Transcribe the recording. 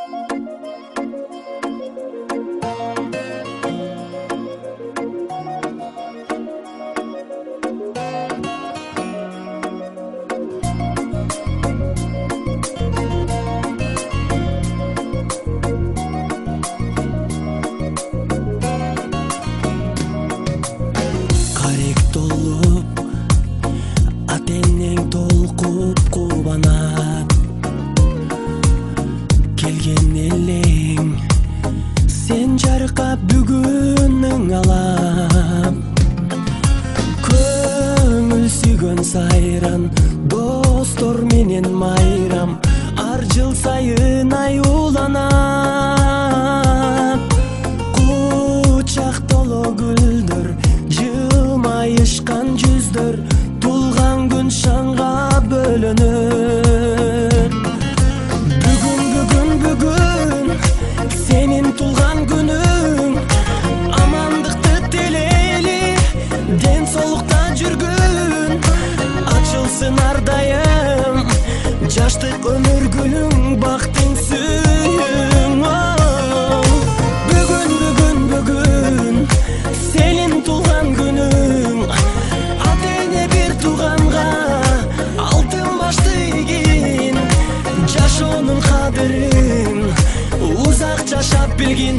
Карек толуп, атенең толкуп кубанат. Келген элең, сен жаркап бүгүнүң алап. Көңүл сүйгөн сайран, достор менен майрам. Ар жыл сайын аюуланат. Кучак толо гүлдөр, жылмайышкан жүздөр. Тулган күн шаңга бөлөнөт. Бүгүн сенин тулган күнүң. Амандыкты тилейли, ден соолукта жүргүн. Ачылсын ар дайым жаштык өмүр гүлүң, бактың сүйүң. Бүгүн сенин тулган күнүң. Атене бир тууганга алтын башты ийгин. Жашоонун кадырын узак жашап билгин.